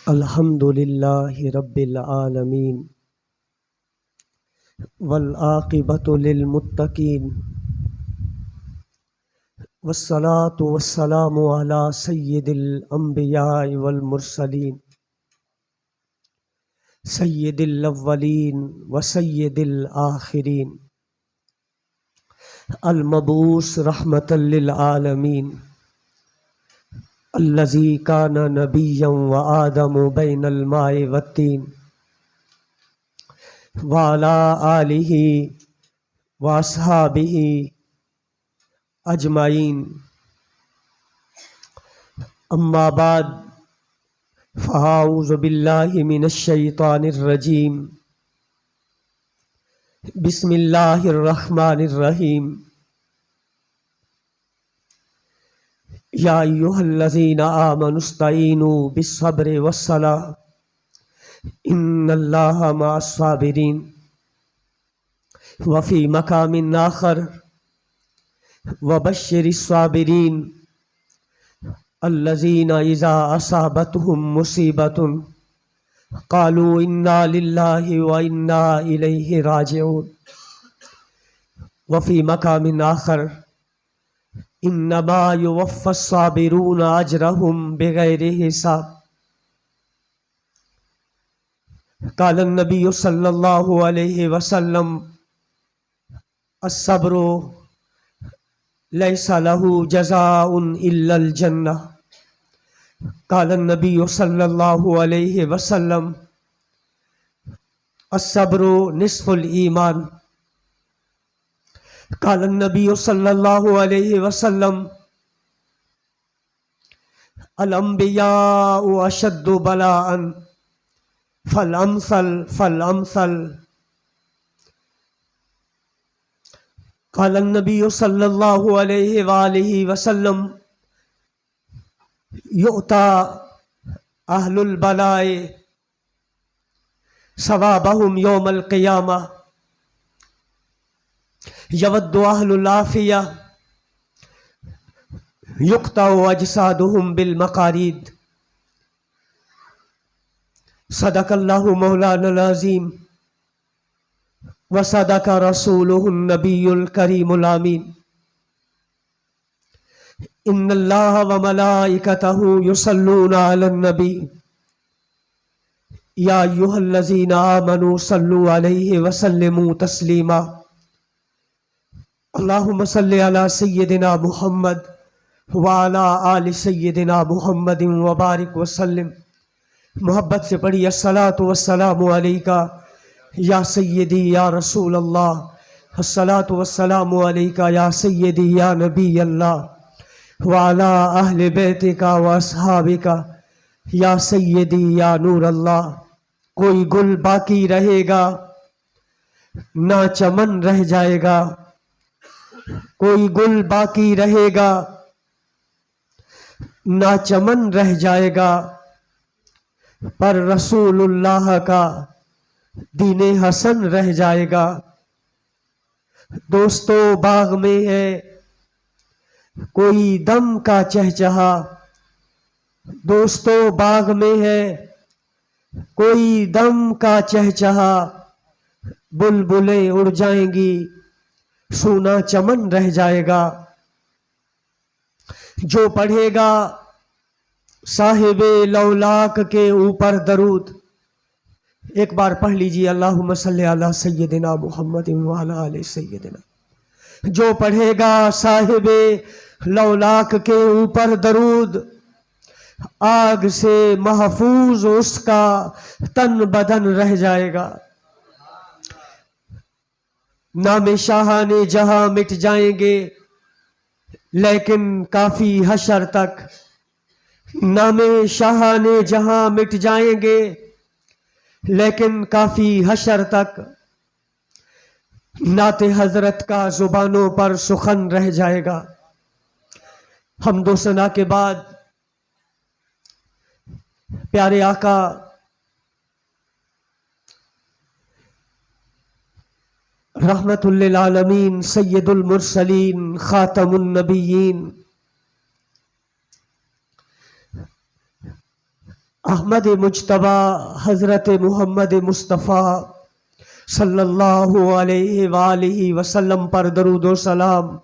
الحمد للہ رب العالمین والعاقبۃ للمتقین والصلاة والسلام علی سید الانبیاء والمرسلین سید الاولین وسید الآخرین المبعوث رحمۃ للعالمین الذی کان نبیا وآدم بین الماء والطین وعلی آلہ واصحابہ اجمعین اما بعد فاعوذ باللہ من الشیطان الرجیم بسم اللہ الرحمن الرحیم یا ایھا الذین آمنوا استعینوا بالصبر والصلاۃ ان اللہ مع الصابرین وفی مقام آخر وبشر الصابرین الذین اذا اصابتهم مصیبۃ قالوا انا للہ وانا الیہ راجعون وفی مقام آخر انما یوفی الصابرون اجرهم بغیر حساب قال النبی صلی اللہ علیہ وسلم الصبر لیس له جزاء الا الجنہ قال النبی صلی اللہ علیہ وسلم الصبر نصف الایمان قال النبی صلی اللہ علیہ وسلم الانبیاء اشد بلاء فالامثل فالامثل قال النبی صلی اللہ علیہ وآلہ وسلم یؤتی اہل البلاء ثوابہم یوم القیامہ یود اہل العافیہ یقطع اجسادہم بالمقارید صدق اللہ مولانا العظیم وصدق رسولہ النبی الکریم الامین ان اللہ وملائکتہ یصلون علی النبی یا ایھا الذین آمنوا صلوا علیہ وسلموا تسلیما اللہم صلی علی سیدنا محمد وعلی آل سیدنا محمد وبارک وسلم۔ محبت سے پڑھی الصلاۃ والسلام علیکہ یا سیدی یا رسول اللہ، الصلاۃ والسلام علیکہ یا سیدی یا نبی اللہ، وعلی اہل بیتک و اصحابک یا سیدی یا نور اللہ۔ کوئی گل باقی رہے گا نہ چمن رہ جائے گا، کوئی گل باقی رہے گا نہ چمن رہ جائے گا، پر رسول اللہ کا دین حسن رہ جائے گا۔ دوستو باغ میں ہے کوئی دم کا چہچہا، دوستو باغ میں ہے کوئی دم کا چہچہا، بلبلیں اڑ جائیں گی سونا چمن رہ جائے گا۔ جو پڑھے گا صاحب لولاک کے اوپر درود، ایک بار پڑھ لیجیے اللہم صلی علی سیدنا محمد وعلی آل سیدنا۔ جو پڑھے گا صاحب لولاک کے اوپر درود، آگ سے محفوظ اس کا تن بدن رہ جائے گا۔ نام شاہان جہاں مٹ جائیں گے لیکن کافی حشر تک، نام شاہان جہاں مٹ جائیں گے لیکن کافی حشر تک، نعت حضرت کا زبانوں پر سخن رہ جائے گا۔ حمد و ثنا کے بعد پیارے آقا رحمت للعالمین سید المرسلین خاتم النبیین احمد مجتبی حضرت محمد مصطفیٰ صلی اللہ علیہ وآلہ وسلم پر درود و سلام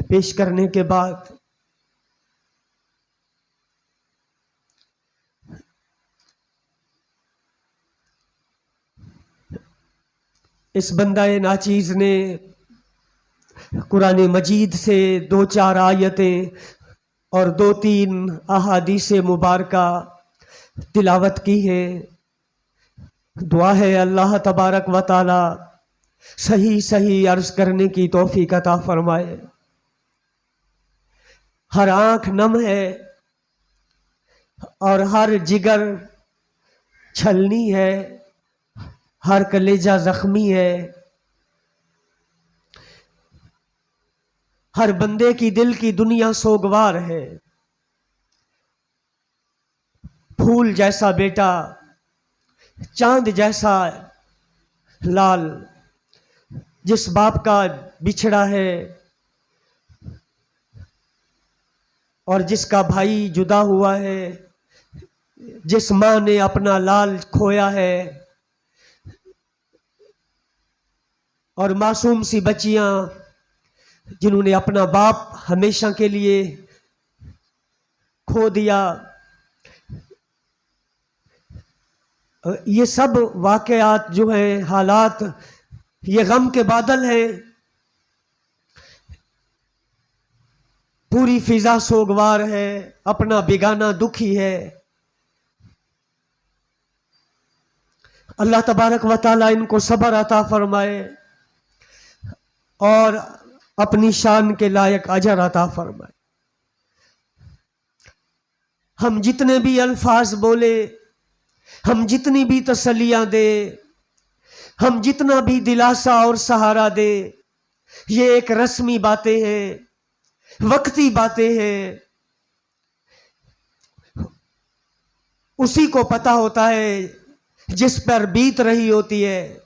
پیش کرنے کے بعد اس بندہ ناچیز نے قرآن مجید سے 2-4 آیتیں اور 2-3 احادیث مبارکہ تلاوت کی ہے. دعا ہے اللہ تبارک و تعالی صحیح عرض کرنے کی توفیق عطا فرمائے. ہر آنکھ نم ہے اور ہر جگر چھلنی ہے، ہر کلیجہ زخمی ہے، ہر بندے کی دل کی دنیا سوگوار ہے. پھول جیسا بیٹا، چاند جیسا لال، جس باپ کا بچھڑا ہے اور جس کا بھائی جدا ہوا ہے، جس ماں نے اپنا لال کھویا ہے، اور معصوم سی بچیاں جنہوں نے اپنا باپ ہمیشہ کے لیے کھو دیا. یہ سب واقعات جو ہیں، حالات، یہ غم کے بادل ہیں. پوری فضا سوگوار ہے، اپنا بیگانہ دکھی ہے. اللہ تبارک و تعالیٰ ان کو صبر عطا فرمائے اور اپنی شان کے لائق اجر عطا فرمائے. ہم جتنے بھی الفاظ بولے، ہم جتنی بھی تسلیاں دے، ہم جتنا بھی دلاسا اور سہارا دے، یہ ایک رسمی باتیں ہیں، وقتی باتیں ہیں. اسی کو پتا ہوتا ہے جس پر بیت رہی ہوتی ہے.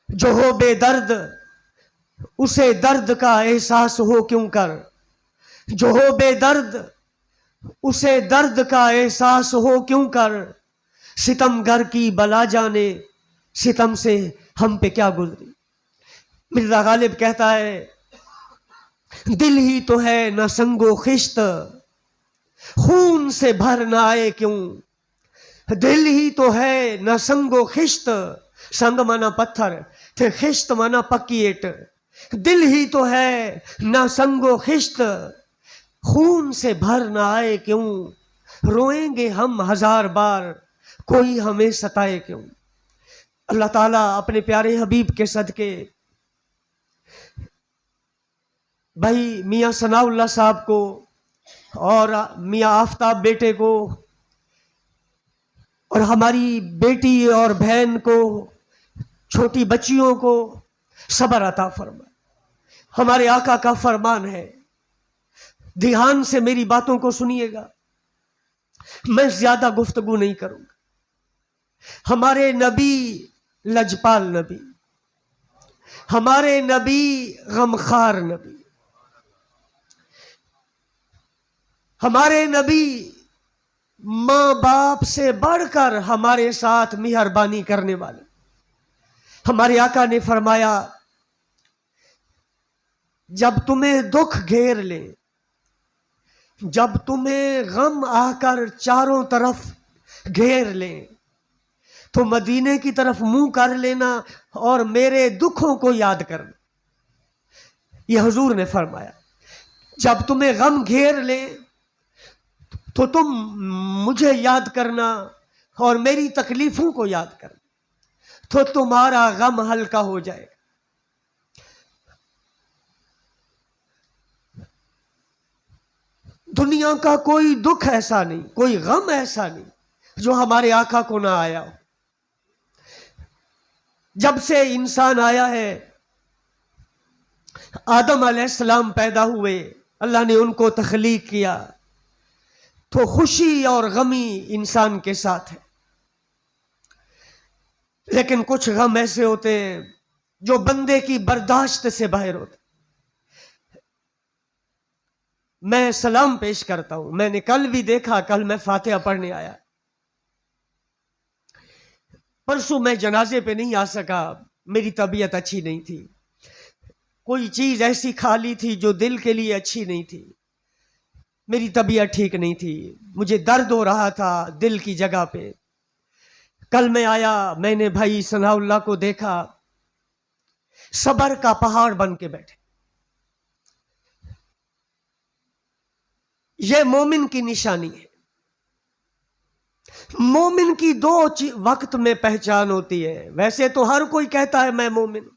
جو ہو بے درد اسے درد کا احساس ہو کیوں کر، جو ہو بے درد اسے درد کا احساس ہو کیوں کر. ستم گر کی بلا جانے ستم سے ہم پہ کیا گزری. مرزا غالب کہتا ہے دل ہی تو ہے نہ سنگ و خشت، خون سے بھر نہ آئے کیوں. دل ہی تو ہے نہ سنگ و خشت، سنگ مانا پتھر تھے، خشت مانا پکی اینٹ. دل ہی تو ہے نہ سنگ و خشت، خون سے بھر نہ آئے کیوں. روئیں گے ہم 1000 بار کوئی ہمیں ستائے کیوں. اللہ تعالیٰ اپنے پیارے حبیب کے صدقے بھائی میاں ثناء اللہ صاحب کو اور میاں آفتاب بیٹے کو اور ہماری بیٹی اور بہن کو، چھوٹی بچیوں کو صبر عطا فرمائے. ہمارے آقا کا فرمان ہے، دھیان سے میری باتوں کو سنیے گا، میں زیادہ گفتگو نہیں کروں گا. ہمارے نبی لجپال نبی، ہمارے نبی غمخوار نبی، ہمارے نبی ماں باپ سے بڑھ کر ہمارے ساتھ مہربانی کرنے والے. ہمارے آقا نے فرمایا جب تمہیں دکھ گھیر لے، جب تمہیں غم آ کر چاروں طرف گھیر لے، تو مدینے کی طرف منہ کر لینا اور میرے دکھوں کو یاد کرنا. یہ حضور نے فرمایا جب تمہیں غم گھیر لے تو تم مجھے یاد کرنا اور میری تکلیفوں کو یاد کرنا، تو تمہارا غم ہلکا ہو جائے گا. دنیا کا کوئی دکھ ایسا نہیں، کوئی غم ایسا نہیں جو ہمارے آقا کو نہ آیا ہو. جب سے انسان آیا ہے، آدم علیہ السلام پیدا ہوئے، اللہ نے ان کو تخلیق کیا، تو خوشی اور غمی انسان کے ساتھ ہے. لیکن کچھ غم ایسے ہوتے ہیں جو بندے کی برداشت سے باہر ہوتے. میں سلام پیش کرتا ہوں. میں نے کل بھی دیکھا, کل میں فاتحہ پڑھنے آیا, پرسوں میں جنازے پہ نہیں آ سکا, میری طبیعت اچھی نہیں تھی, کوئی چیز ایسی کھا لی تھی جو دل کے لیے اچھی نہیں تھی, میری طبیعت ٹھیک نہیں تھی, مجھے درد ہو رہا تھا دل کی جگہ پہ. کل میں آیا, میں نے بھائی ثناء اللہ کو دیکھا, صبر کا پہاڑ بن کے بیٹھے. یہ مومن کی نشانی ہے. مومن کی دو وقت میں پہچان ہوتی ہے. ویسے تو ہر کوئی کہتا ہے میں مومن ہوں,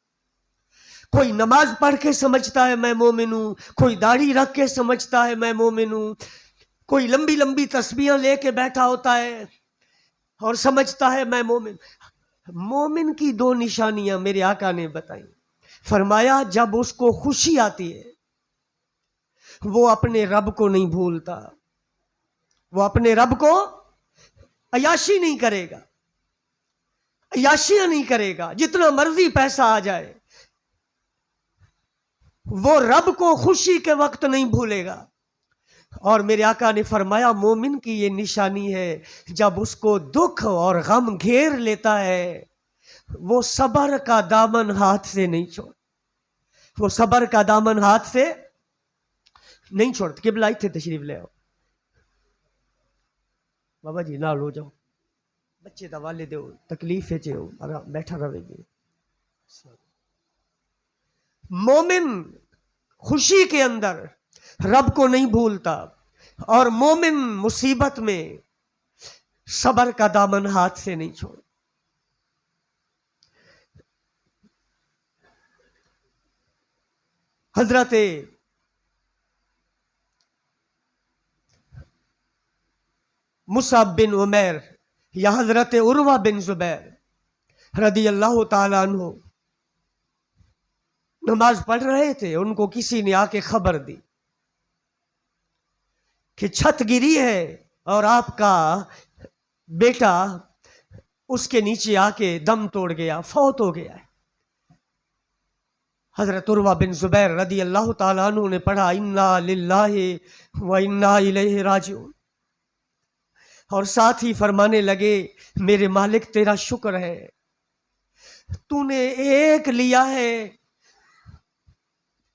کوئی نماز پڑھ کے سمجھتا ہے میں مومن ہوں, کوئی داڑھی رکھ کے سمجھتا ہے میں مومن ہوں, کوئی لمبی لمبی تسبیحاں لے کے بیٹھا ہوتا ہے اور سمجھتا ہے میں مومن. مومن کی دو نشانیاں میرے آقا نے بتائیں. فرمایا جب اس کو خوشی آتی ہے وہ اپنے رب کو نہیں بھولتا, وہ اپنے رب کو عیاشی نہیں کرے گا, عیاشیاں نہیں کرے گا, جتنا مرضی پیسہ آ جائے, وہ رب کو خوشی کے وقت نہیں بھولے گا. اور میرے آقا نے فرمایا مومن کی یہ نشانی ہے جب اس کو دکھ اور غم گھیر لیتا ہے وہ صبر کا دامن ہاتھ سے نہیں چھوڑ, وہ صبر کا دامن ہاتھ سے نہیں چھوڑتا. قبلہ تھے تشریف لے آؤ بابا جی, نال ہو جاؤ, بچے دا والے دو تکلیف ہے جو بیٹھا رہے گی. مومن خوشی کے اندر رب کو نہیں بھولتا, اور مومن مصیبت میں صبر کا دامن ہاتھ سے نہیں چھوڑ. حضرت مصعب بن عمیر یا حضرت عروہ بن زبیر رضی اللہ تعالیٰ عنہ نماز پڑھ رہے تھے. ان کو کسی نے آ کے خبر دی کہ چھت گری ہے اور آپ کا بیٹا اس کے نیچے آ کے دم توڑ گیا, فوت ہو گیا ہے. حضرت عروہ بن زبیر رضی اللہ تعالیٰ عنہ نے پڑھا انا للہ و انا الیہ راجعون, اور ساتھ ہی فرمانے لگے میرے مالک تیرا شکر ہے, تو نے ایک لیا ہے,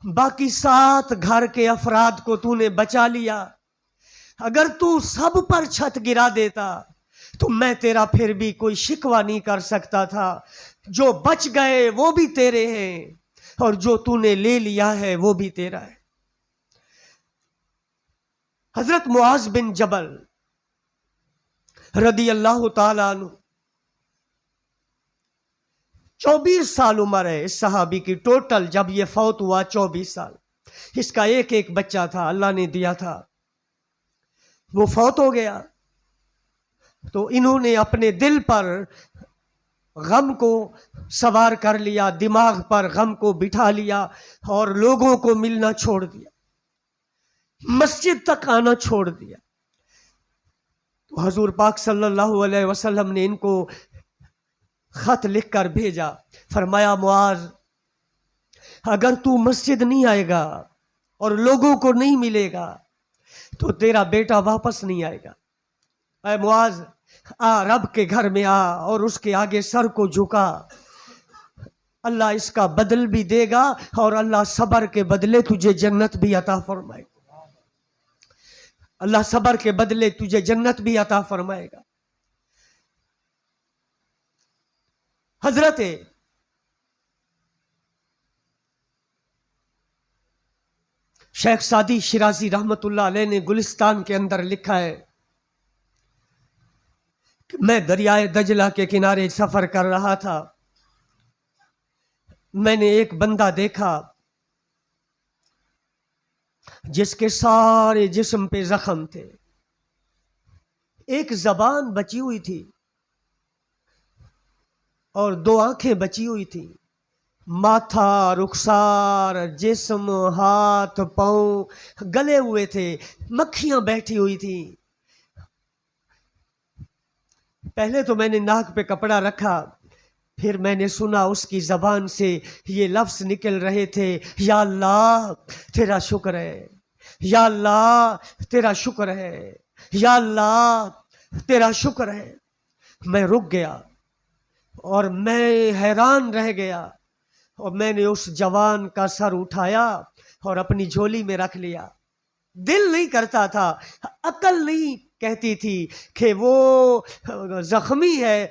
باقی 7 گھر کے افراد کو تو نے بچا لیا. اگر تو سب پر چھت گرا دیتا تو میں تیرا پھر بھی کوئی شکوہ نہیں کر سکتا تھا. جو بچ گئے وہ بھی تیرے ہیں اور جو تو نے لے لیا ہے وہ بھی تیرا ہے. حضرت معاذ بن جبل رضی اللہ تعالیٰ عنہ 24 سال عمر ہے اس صحابی کی ٹوٹل, جب یہ فوت ہوا 24 سال. اس کا ایک بچہ تھا اللہ نے دیا تھا, وہ فوت ہو گیا. تو انہوں نے اپنے دل پر غم کو سوار کر لیا, دماغ پر غم کو بٹھا لیا اور لوگوں کو ملنا چھوڑ دیا, مسجد تک آنا چھوڑ دیا. تو حضور پاک صلی اللہ علیہ وسلم نے ان کو خط لکھ کر بھیجا, فرمایا معاذ اگر تو مسجد نہیں آئے گا اور لوگوں کو نہیں ملے گا تو تیرا بیٹا واپس نہیں آئے گا. اے معاذ آ رب کے گھر میں آ اور اس کے آگے سر کو جھکا, اللہ اس کا بدل بھی دے گا اور اللہ صبر کے بدلے تجھے جنت بھی عطا فرمائے گا. اللہ صبر کے بدلے تجھے جنت بھی عطا فرمائے گا. حضرت شیخ سعدی شیرازی رحمت اللہ علیہ نے گلستان کے اندر لکھا ہے کہ میں دریائے دجلہ کے کنارے سفر کر رہا تھا, میں نے ایک بندہ دیکھا جس کے سارے جسم پہ زخم تھے, ایک زبان بچی ہوئی تھی اور 2 آنکھیں بچی ہوئی تھی, ماتھا, رخسار, جسم, ہاتھ, پاؤں گلے ہوئے تھے, مکھیاں بیٹھی ہوئی تھی. پہلے تو میں نے ناک پہ کپڑا رکھا, پھر میں نے سنا اس کی زبان سے یہ لفظ نکل رہے تھے, یا اللہ تیرا شکر ہے, یا اللہ تیرا شکر ہے، یا اللہ تیرا شکر ہے۔ میں رک گیا اور میں حیران رہ گیا، اور میں نے اس جوان کا سر اٹھایا اور اپنی جھولی میں رکھ لیا۔ دل نہیں کرتا تھا، عقل نہیں کہتی تھی کہ وہ زخمی ہے،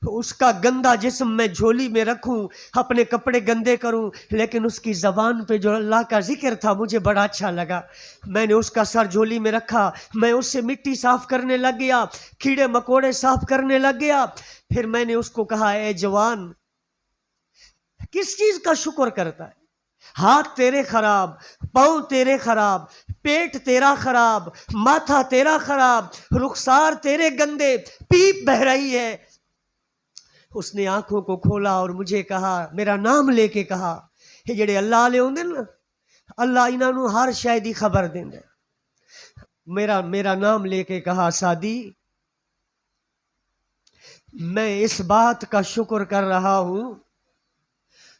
اس کا گندا جسم میں جھولی میں رکھوں، اپنے کپڑے گندے کروں، لیکن اس کی زبان پہ جو اللہ کا ذکر تھا مجھے بڑا اچھا لگا۔ میں نے اس کا سر جھولی میں رکھا، میں اس سے مٹی صاف کرنے لگ گیا، کیڑے مکوڑے صاف کرنے لگ گیا۔ پھر میں نے اس کو کہا، اے جوان، کس چیز کا شکر کرتا ہے؟ ہاتھ تیرے خراب، پاؤں تیرے خراب، پیٹ تیرا خراب، ماتھا تیرا خراب، رخسار تیرے گندے، پیپ بہ رہی ہے۔ اس نے آنکھوں کو کھولا اور مجھے کہا، میرا نام لے کے کہا، یہ جڑے اللہ والے ہوندے نا، اللہ انہاں نوں ہر شے دی خبر دیندا ہے۔ میرا نام لے کے کہا، سادی، میں اس بات کا شکر کر رہا ہوں،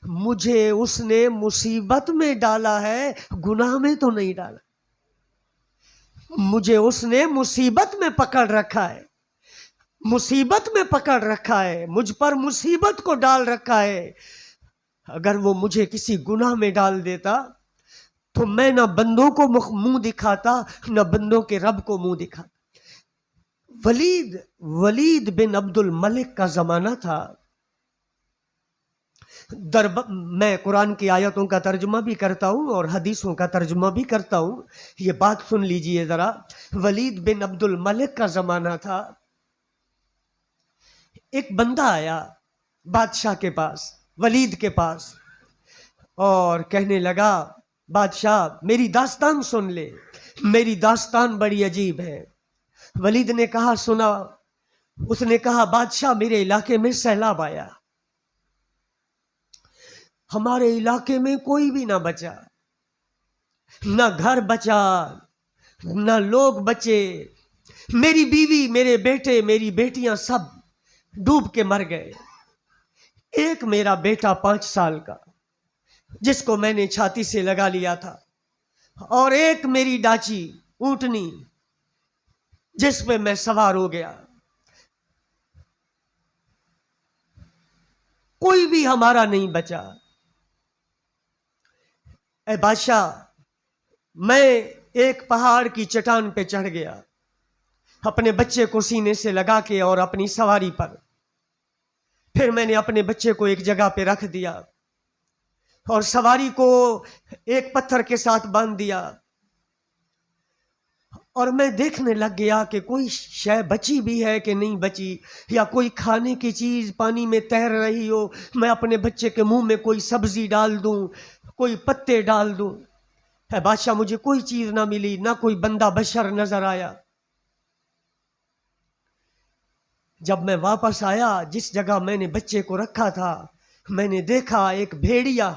مجھے اس نے مصیبت میں ڈالا ہے، گناہ میں تو نہیں ڈالا۔ مجھے اس نے مصیبت میں پکڑ رکھا ہے، مصیبت میں پکڑ رکھا ہے، مجھ پر مصیبت کو ڈال رکھا ہے۔ اگر وہ مجھے کسی گناہ میں ڈال دیتا تو میں نہ بندوں کو منہ دکھاتا، نہ بندوں کے رب کو منہ دکھاتا۔ ولید بن عبد الملک کا زمانہ تھا۔ میں قرآن کی آیتوں کا ترجمہ بھی کرتا ہوں اور حدیثوں کا ترجمہ بھی کرتا ہوں، یہ بات سن لیجئے ذرا۔ ولید بن عبد الملک کا زمانہ تھا۔ ایک بندہ آیا بادشاہ کے پاس، ولید کے پاس، اور کہنے لگا، بادشاہ میری داستان سن لے، میری داستان بڑی عجیب ہے۔ ولید نے کہا، سنا۔ اس نے کہا، بادشاہ میرے علاقے میں سیلاب آیا، ہمارے علاقے میں کوئی بھی نہ بچا، نہ گھر بچا، نہ لوگ بچے، میری بیوی، میرے بیٹے، میری بیٹیاں سب ڈوب کے مر گئے۔ ایک میرا بیٹا 5 سال کا جس کو میں نے چھاتی سے لگا لیا تھا، اور ایک میری ڈاچی اونٹنی جس پہ میں سوار ہو گیا، کوئی بھی ہمارا نہیں بچا۔ اے بادشاہ، میں ایک پہاڑ کی چٹان پہ چڑھ گیا، اپنے بچے کو سینے سے لگا کے اور اپنی سواری پر، پھر میں نے اپنے بچے کو ایک جگہ پہ رکھ دیا اور سواری کو ایک پتھر کے ساتھ باندھ دیا، اور میں دیکھنے لگ گیا کہ کوئی شے بچی بھی ہے کہ نہیں بچی، یا کوئی کھانے کی چیز پانی میں تیر رہی ہو، میں اپنے بچے کے منہ میں کوئی سبزی ڈال دوں، کوئی پتے ڈال دوں۔ اے بادشاہ، مجھے کوئی چیز نہ ملی، نہ کوئی بندہ بشر نظر آیا۔ جب میں واپس آیا، جس جگہ میں نے بچے کو رکھا تھا، میں نے دیکھا ایک بھیڑیا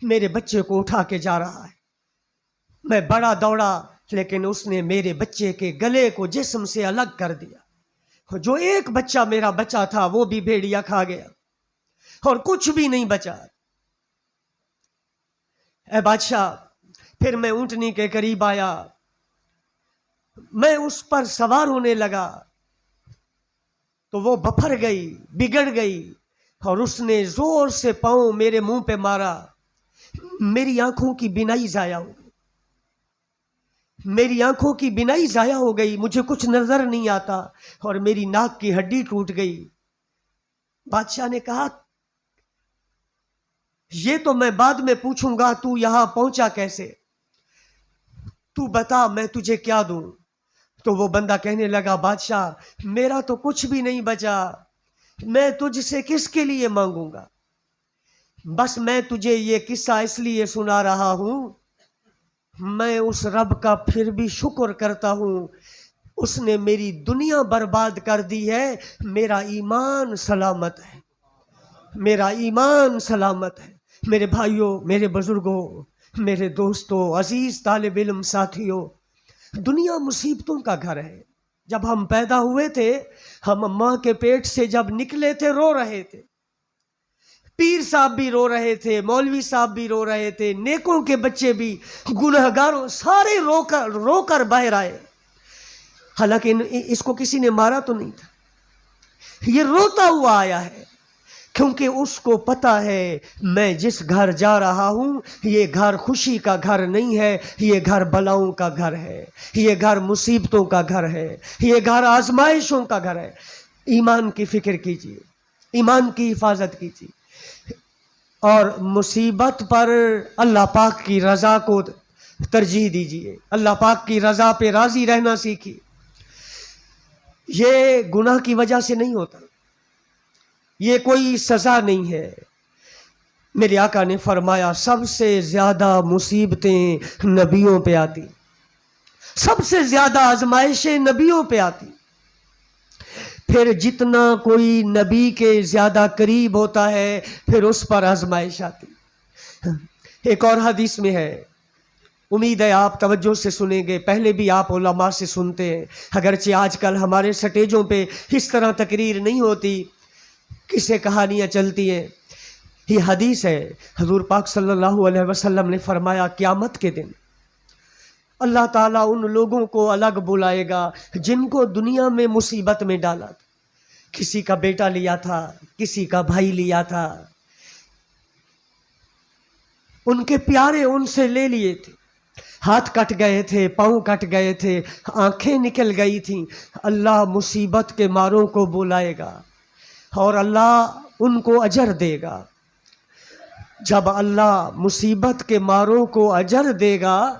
میرے بچے کو اٹھا کے جا رہا ہے۔ میں بڑا دوڑا، لیکن اس نے میرے بچے کے گلے کو جسم سے الگ کر دیا۔ جو ایک بچہ میرا بچا تھا وہ بھی بھیڑیا کھا گیا، اور کچھ بھی نہیں بچا۔ اے بادشاہ، پھر میں اونٹنی کے قریب آیا، میں اس پر سوار ہونے لگا تو وہ بپھر گئی، بگڑ گئی، اور اس نے زور سے پاؤں میرے منہ پہ مارا۔ میری آنکھوں کی بینائی ضائع ہو گئی، میری آنکھوں کی بینائی ضائع ہو گئی، مجھے کچھ نظر نہیں آتا، اور میری ناک کی ہڈی ٹوٹ گئی۔ بادشاہ نے کہا، یہ تو میں بعد میں پوچھوں گا، تو یہاں پہنچا کیسے؟ تو بتا، میں تجھے کیا دوں؟ تو وہ بندہ کہنے لگا، بادشاہ میرا تو کچھ بھی نہیں بچا، میں تجھ سے کس کے لیے مانگوں گا؟ بس میں تجھے یہ قصہ اس لیے سنا رہا ہوں، میں اس رب کا پھر بھی شکر کرتا ہوں، اس نے میری دنیا برباد کر دی ہے، میرا ایمان سلامت ہے، میرا ایمان سلامت ہے۔ میرے بھائیوں، میرے بزرگوں، میرے دوستوں، عزیز طالب علم ساتھیوں، دنیا مصیبتوں کا گھر ہے۔ جب ہم پیدا ہوئے تھے، ہم ماں کے پیٹ سے جب نکلے تھے رو رہے تھے، پیر صاحب بھی رو رہے تھے، مولوی صاحب بھی رو رہے تھے، نیکوں کے بچے بھی، گنہگاروں سارے رو کر باہر آئے. حالانکہ اس کو کسی نے مارا تو نہیں تھا، یہ روتا ہوا آیا ہے، کیونکہ اس کو پتا ہے میں جس گھر جا رہا ہوں یہ گھر خوشی کا گھر نہیں ہے، یہ گھر بلاؤں کا گھر ہے، یہ گھر مصیبتوں کا گھر ہے، یہ گھر آزمائشوں کا گھر ہے. ایمان کی فکر کیجیے، ایمان کی حفاظت کیجیے، اور مصیبت پر اللہ پاک کی رضا کو ترجیح دیجیے، اللہ پاک کی رضا پہ راضی رہنا سیکھیے. یہ گناہ کی وجہ سے نہیں ہوتا، یہ کوئی سزا نہیں ہے. میرے آقا نے فرمایا سب سے زیادہ مصیبتیں نبیوں پہ آتی، سب سے زیادہ آزمائشیں نبیوں پہ آتی. پھر جتنا کوئی نبی کے زیادہ قریب ہوتا ہے پھر اس پر آزمائش آتی. ایک اور حدیث میں ہے، امید ہے آپ توجہ سے سنیں گے، پہلے بھی آپ علماء سے سنتے ہیں، اگرچہ آج کل ہمارے سٹیجوں پہ اس طرح تقریر نہیں ہوتی، کسے کہانیاں چلتی ہیں. یہ حدیث ہے، حضور پاک صلی اللہ علیہ وسلم نے فرمایا قیامت کے دن اللہ تعالیٰ ان لوگوں کو الگ بلائے گا جن کو دنیا میں مصیبت میں ڈالا تھا. کسی کا بیٹا لیا تھا، کسی کا بھائی لیا تھا، ان کے پیارے ان سے لے لیے تھے، ہاتھ کٹ گئے تھے، پاؤں کٹ گئے تھے، آنکھیں نکل گئی تھیں. اللہ مصیبت کے ماروں کو بلائے گا اور اللہ ان کو اجر دے گا. جب اللہ مصیبت کے ماروں کو اجر دے گا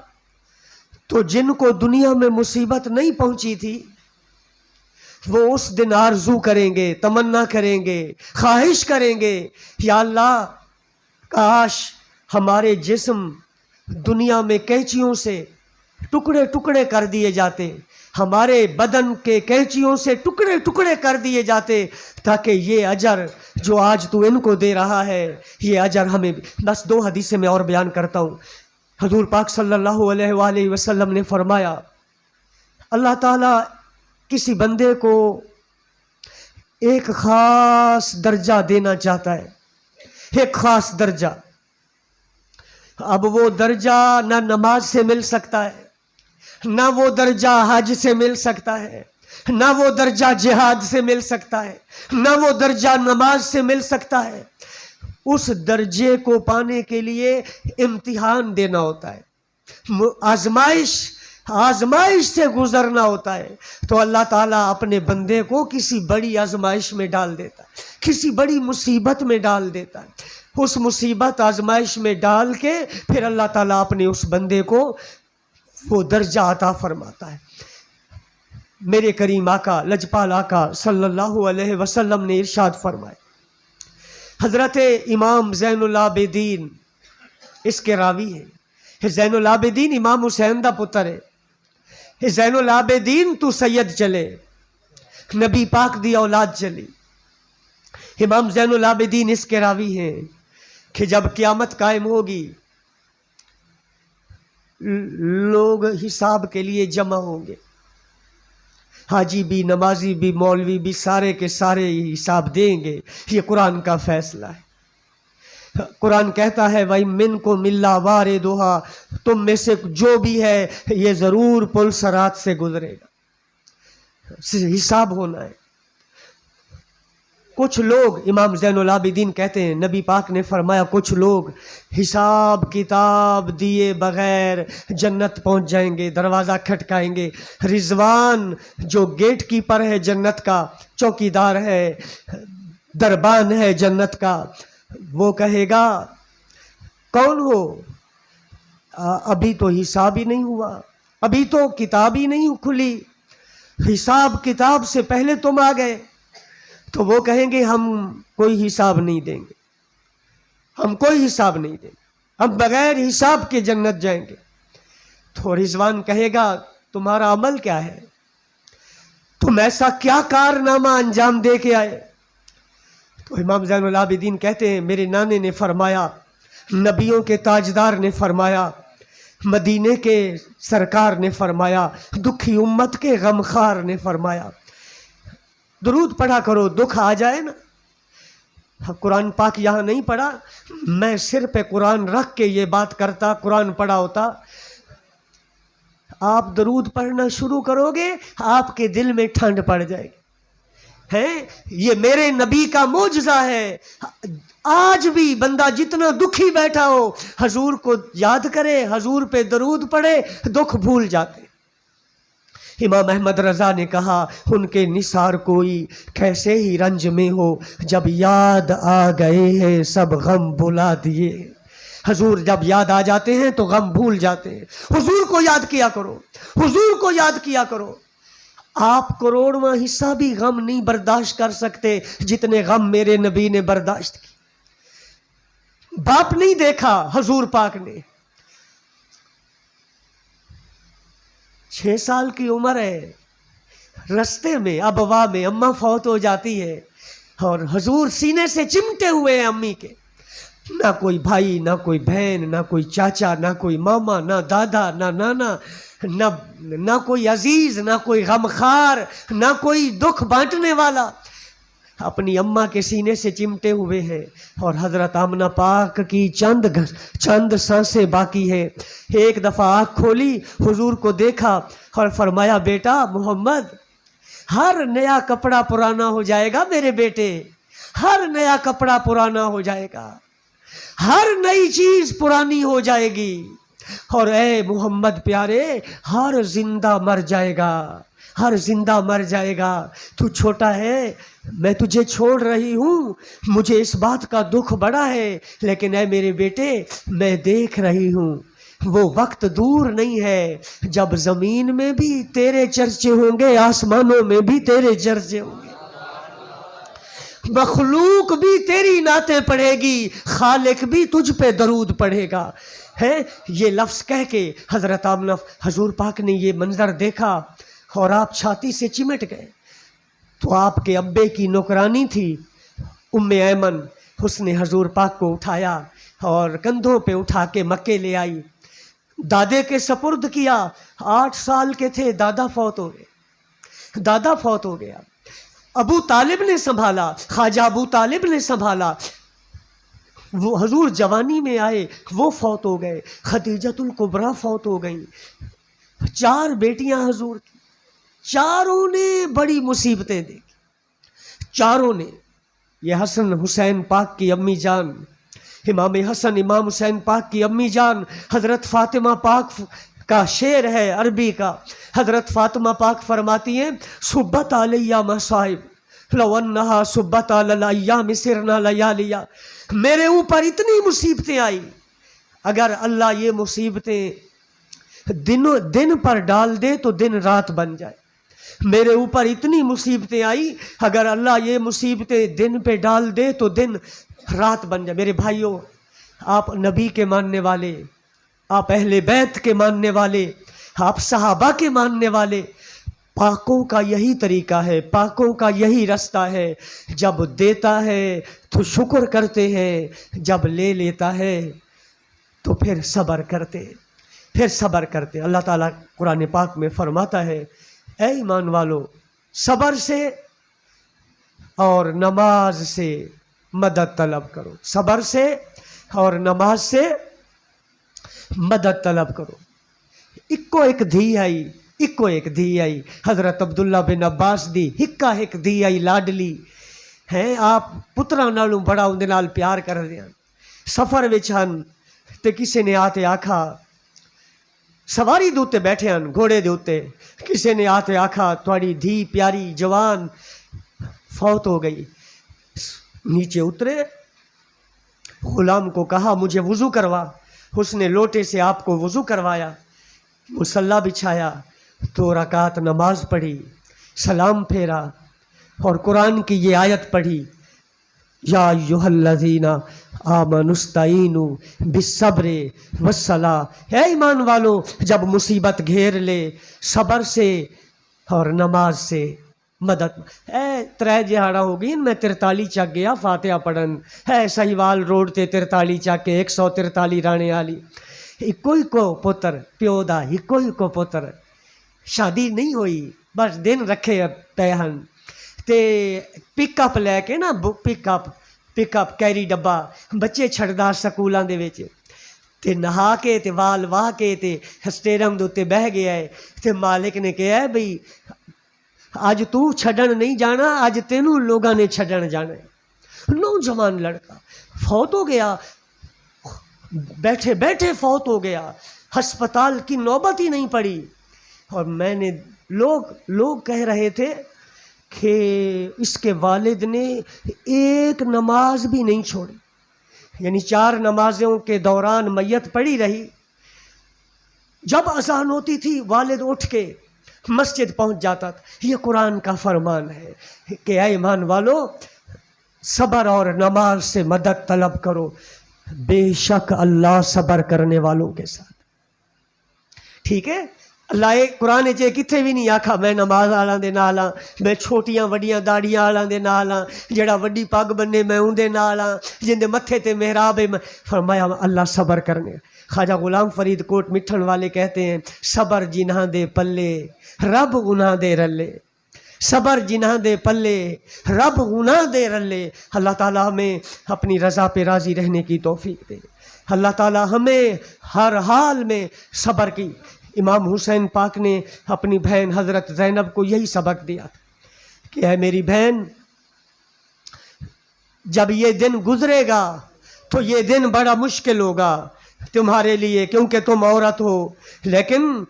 تو جن کو دنیا میں مصیبت نہیں پہنچی تھی وہ اس دن آرزو کریں گے، تمنا کریں گے، خواہش کریں گے، یا اللہ کاش ہمارے جسم دنیا میں کینچیوں سے ٹکڑے ٹکڑے کر دیے جاتے، ہمارے بدن کے کینچیوں سے ٹکڑے ٹکڑے کر دیے جاتے، تاکہ یہ اجر جو آج تو ان کو دے رہا ہے یہ اجر ہمیں. بس 2 حدیثیں میں اور بیان کرتا ہوں. حضور پاک صلی اللہ علیہ وآلہ وسلم نے فرمایا اللہ تعالیٰ کسی بندے کو ایک خاص درجہ دینا چاہتا ہے، ایک خاص درجہ. اب وہ درجہ نہ نماز سے مل سکتا ہے، نہ وہ درجہ حج سے مل سکتا ہے، نہ وہ درجہ جہاد سے مل سکتا ہے، نہ وہ درجہ نماز سے مل سکتا ہے. اس درجے کو پانے کے لیے امتحان دینا ہوتا ہے، آزمائش سے گزرنا ہوتا ہے. تو اللہ تعالیٰ اپنے بندے کو کسی بڑی آزمائش میں ڈال دیتا ہے، کسی بڑی مصیبت میں ڈال دیتا ہے. اس مصیبت آزمائش میں ڈال کے پھر اللہ تعالیٰ اپنے اس بندے کو وہ درجہ عطا فرماتا ہے. میرے کریم آقا لجپال آقا صلی اللہ علیہ وسلم نے ارشاد فرمائے، حضرت امام زین العابدین اس کے راوی ہیں، زین العابدین امام حسین دا پتر ہے، زین العابدین تو سید چلے، نبی پاک دی اولاد چلی. امام زین العابدین اس کے راوی ہیں کہ جب قیامت قائم ہوگی لوگ حساب کے لیے جمع ہوں گے، حاجی بھی، نمازی بھی، مولوی بھی، سارے کے سارے حساب دیں گے. یہ قرآن کا فیصلہ ہے. قرآن کہتا ہے وَإِن إِلَّا وَارِدُهَا، تم میں سے جو بھی ہے یہ ضرور پل صراط سے گزرے گا، حساب ہونا ہے. کچھ لوگ، امام زین العابدین کہتے ہیں نبی پاک نے فرمایا کچھ لوگ حساب کتاب دیے بغیر جنت پہنچ جائیں گے، دروازہ کھٹکائیں گے. رضوان جو گیٹ کیپر ہے جنت کا، چوکیدار ہے، دربان ہے جنت کا، وہ کہے گا کون ہو؟ ابھی تو حساب ہی نہیں ہوا، ابھی تو کتاب ہی نہیں کھلی، حساب کتاب سے پہلے تم آ گئے. تو وہ کہیں گے ہم کوئی حساب نہیں دیں گے، ہم کوئی حساب نہیں دیں گے، ہم بغیر حساب کے جنت جائیں گے. تو رضوان کہے گا تمہارا عمل کیا ہے؟ تم ایسا کیا کارنامہ انجام دے کے آئے؟ تو امام زین العابدین کہتے ہیں میرے نانے نے فرمایا، نبیوں کے تاجدار نے فرمایا، مدینے کے سرکار نے فرمایا، دکھی امت کے غمخوار نے فرمایا درود پڑھا کرو، دکھ آ جائے نا. قرآن پاک یہاں نہیں پڑھا، میں سر پہ قرآن رکھ کے یہ بات کرتا، قرآن پڑھا ہوتا۔ آپ درود پڑھنا شروع کرو گے، آپ کے دل میں ٹھنڈ پڑ جائے گی۔ یہ میرے نبی کا معجزہ ہے۔ آج بھی بندہ جتنا دکھی بیٹھا ہو، حضور کو یاد کرے، حضور پہ درود پڑھے، دکھ بھول جاتے۔ امام احمد رضا نے کہا، ان کے نثار کوئی کیسے ہی رنج میں ہو، جب یاد آ گئے ہیں سب غم بھلا دیے۔ حضور جب یاد آ جاتے ہیں تو غم بھول جاتے ہیں۔ حضور کو یاد کیا کرو، حضور کو یاد کیا کرو۔ آپ کروڑواں حصہ بھی غم نہیں برداشت کر سکتے جتنے غم میرے نبی نے برداشت کی۔ باپ نہیں دیکھا حضور پاک نے، 6 سال کی عمر ہے، رستے میں ابوا میں اماں فوت ہو جاتی ہے، اور حضور سینے سے چمٹے ہوئے ہیں امی کے۔ نہ کوئی بھائی، نہ کوئی بہن، نہ کوئی چاچا، نہ کوئی ماما، نہ دادا، نہ نانا، نہ کوئی عزیز، نہ کوئی غمخوار، نہ کوئی دکھ بانٹنے والا، اپنی اماں کے سینے سے چمٹے ہوئے ہیں۔ اور حضرت آمنہ پاک کی چند سانسیں باقی ہیں۔ ایک دفعہ آنکھ کھولی، حضور کو دیکھا اور فرمایا، بیٹا محمد، ہر نیا کپڑا پرانا ہو جائے گا میرے بیٹے، ہر نیا کپڑا پرانا ہو جائے گا، ہر نئی چیز پرانی ہو جائے گی، اور اے محمد پیارے، ہر زندہ مر جائے گا، ہر زندہ مر جائے گا۔ تو چھوٹا ہے، میں تجھے چھوڑ رہی ہوں، مجھے اس بات کا دکھ بڑا ہے، لیکن اے میرے بیٹے، میں دیکھ رہی ہوں وہ وقت دور نہیں ہے جب زمین میں بھی تیرے چرچے ہوں گے، آسمانوں میں بھی تیرے چرچے ہوں گے، مخلوق بھی تیری نعتیں پڑھے گی، خالق بھی تجھ پہ درود پڑھے گا۔ ہے یہ لفظ کہہ کے حضرت آمنہ حضور پاک نے یہ منظر دیکھا اور آپ چھاتی سے چمٹ گئے۔ تو آپ کے ابے کی نوکرانی تھی ام ایمن، اس نے حضور پاک کو اٹھایا اور کندھوں پہ اٹھا کے مکے لے آئی، دادے کے سپرد کیا۔ 8 سال کے تھے، دادا فوت ہو گئے، دادا فوت ہو گیا۔ ابو طالب نے سنبھالا، خواجہ ابو طالب نے سنبھالا۔ وہ حضور جوانی میں آئے، وہ فوت ہو گئے۔ خدیجۃ الکبریٰ فوت ہو گئیں۔ 4 بیٹیاں حضور کی، چاروں نے بڑی مصیبتیں دیکھی، چاروں نے۔ یہ حسن حسین پاک کی امی جان، امام حسن امام حسین پاک کی امی جان، حضرت فاطمہ پاک کا شعر ہے عربی کا۔ حضرت فاطمہ پاک فرماتی ہیں، صبت علیہ مصائب لو انہا صبت علی الایام سرنا لیالیا، میرے اوپر اتنی مصیبتیں آئی، اگر اللہ یہ مصیبتیں دن پر ڈال دے تو دن رات بن جائے۔ میرے اوپر اتنی مصیبتیں آئی، اگر اللہ یہ مصیبتیں دن پہ ڈال دے تو دن رات بن جائے۔ میرے بھائیوں، آپ نبی کے ماننے والے، آپ اہل بیت کے ماننے والے، آپ صحابہ کے ماننے والے، پاکوں کا یہی طریقہ ہے، پاکوں کا یہی رستہ ہے۔ جب دیتا ہے تو شکر کرتے ہیں، جب لے لیتا ہے تو پھر صبر کرتے، پھر صبر کرتے۔ اللہ تعالیٰ قرآن پاک میں فرماتا ہے، اے ایمان والو، صبر سے اور نماز سے مدد طلب کرو، صبر سے اور نماز سے مدد طلب کرو۔ اکو ایک دھی آئی، اکو ایک دھی آئی، حضرت عبداللہ بن عباس دی ہکا ایک دھی آئی لاڈلی ہے۔ آپ پتراں نالوں بڑا اندے نال پیار کر رہے ہیں۔ سفر وچ ہن تے کسی نے آتے آکھا، سواری دے اوتے بیٹھے ہن گھوڑے دے اوتے، کسی نے آتے آکھا تھوڑی دھی پیاری جوان فوت ہو گئی۔ نیچے اترے، غلام کو کہا مجھے وضو کروا، اس نے لوٹے سے آپ کو وضو کروایا، مصلی بچھایا، 2 رکعت نماز پڑھی، سلام پھیرا اور قرآن کی یہ آیت پڑھی، یا ایھا الذین آمنوا استعینوا بالصبر والصلاۃ۔ اے ایمان والو، جب مصیبت گھیر لے، صبر سے اور نماز سے مدد۔ اے 3 دہاڑا ہو گئی میں 43 چک گیا فاتحہ پڑھن، ہے سہیوال روڈ تے 43 چک کے 143 رانے والی، ایکو پتر پیو دا، ایکو پتر، شادی نہیں ہوئی، بس دن رکھے پے ہن تے پک اپ لے کے نا، پک اپ ਪਿਕ ਅਪ ਕੈਰੀ ਡੱਬਾ ਬੱਚੇ ਛੱਡਦਾ ਸਕੂਲਾਂ ਦੇ ਵਿੱਚ, ਤੇ ਨਹਾ ਕੇ ਤੇ ਵਾਲ ਵਾਹ ਕੇ ਤੇ ਸਟੇਡੀਅਮ ਦੇ ਉੱਤੇ ਬਹਿ ਗਿਆ ਹੈ। ਤੇ ਮਾਲਿਕ ਨੇ ਕਿਹਾ ਬਈ ਅੱਜ ਤੂੰ ਛੱਡਣ ਨਹੀਂ ਜਾਣਾ, ਅੱਜ ਤੈਨੂੰ ਲੋਕਾਂ ਨੇ ਛੱਡਣ ਜਾਣਾ ہے۔ نوجوان لڑکا فوت ہو گیا، بیٹھے بیٹھے فوت ہو گیا، ہسپتال کی نوبت ہی نہیں پڑی۔ اور میں نے لوگ کہہ رہے تھے کہ اس کے والد نے ایک نماز بھی نہیں چھوڑی، یعنی 4 نمازوں کے دوران میت پڑی رہی۔ جب اذان ہوتی تھی والد اٹھ کے مسجد پہنچ جاتا تھا۔ یہ قرآن کا فرمان ہے کہ اے ایمان والو، صبر اور نماز سے مدد طلب کرو، بے شک اللہ صبر کرنے والوں کے ساتھ۔ ٹھیک ہے، اللہ قرآن چ کتنے بھی نہیں آکھا میں نماز والوں دے نال ہاں، میں چھوٹیاں وڈیاں داڑیاں والوں دے نال ہاں، جڑا وڈی پگ بننے میں اون دے نال ہاں، جن دے متھے تے محراب ہے۔ فرمایا اللہ صبر کرنے۔ خواجہ غلام فرید کوٹ مٹھن والے کہتے ہیں صبر جنہاں دے پلے رب گناہ دے رلے، صبر جنہاں دے پلے رب گناہ دے رلے۔ اللہ تعالیٰ ہمیں اپنی رضا پہ راضی رہنے کی توفیق دے۔ اللہ تعالیٰ ہمیں ہر حال میں صبر کی۔ امام حسین پاک نے اپنی بہن حضرت زینب کو یہی سبق دیا تھا کہ اے میری بہن، جب یہ دن گزرے گا تو یہ دن بڑا مشکل ہوگا تمہارے لیے، کیونکہ تم عورت ہو، لیکن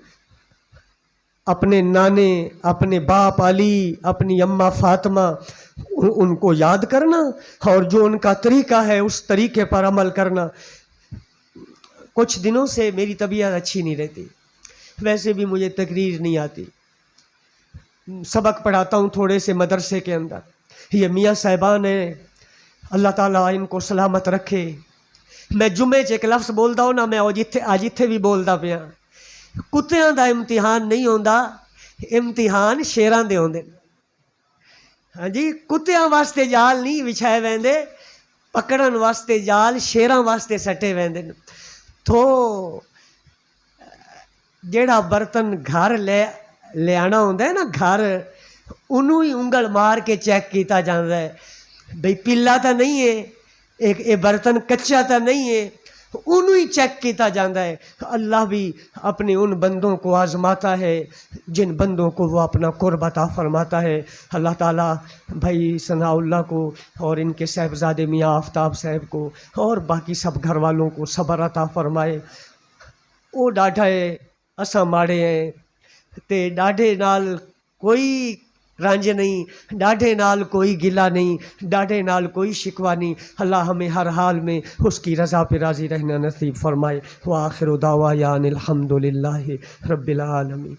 اپنے نانے، اپنے باپ علی، اپنی اماں فاطمہ، ان کو یاد کرنا اور جو ان کا طریقہ ہے اس طریقے پر عمل کرنا۔ کچھ دنوں سے میری طبیعت اچھی نہیں رہتی، ویسے بھی مجھے تقریر نہیں آتی، سبق پڑھاتا ہوں تھوڑے سے مدرسے کے اندر۔ یہ میاں صاحبان ہیں، اللہ تعالیٰ ان کو سلامت رکھے۔ میں جمعے چ ایک لفظ بولتا ہوں نا، میں اج اتھے بھی بولتا پیا، کتیاں دا امتحان نہیں ہوندا، امتحان شیراں دے ہوندے۔ ہاں جی، کتیاں واسطے جال نہیں وچھائے ویندے، پکڑن واسطے جال شیراں واسطے سٹے ویندے۔ تو جیڑا برتن گھر لے آنا ہوندا ہے نا، گھر انہوں ہی انگل مار کے چیک کیتا جاندا ہے بھئی پیلا تا نہیں ہے، ایک برتن کچا تا نہیں ہے، انہوں ہی چیک کیتا جاندہ ہے۔ اللہ بھی اپنے ان بندوں کو آزماتا ہے جن بندوں کو وہ اپنا قرب عطا فرماتا ہے۔ اللہ تعالیٰ بھائی ثناء اللہ کو اور ان کے صاحبزادے میاں آفتاب صاحب کو اور باقی سب گھر والوں کو صبر عطا فرمائے۔ وہ ڈاڈھا ہے، اساں ماڑے ہیں، تے ڈاڈھے نال کوئی رانج نہیں، ڈاڈھے نال کوئی گلہ نہیں، ڈاڈھے نال کوئی شکوہ نہیں۔ اللہ ہمیں ہر حال میں اس کی رضا پہ راضی رہنا نصیب فرمائے۔ وآخر دعوانا الحمدللہ رب العالمین۔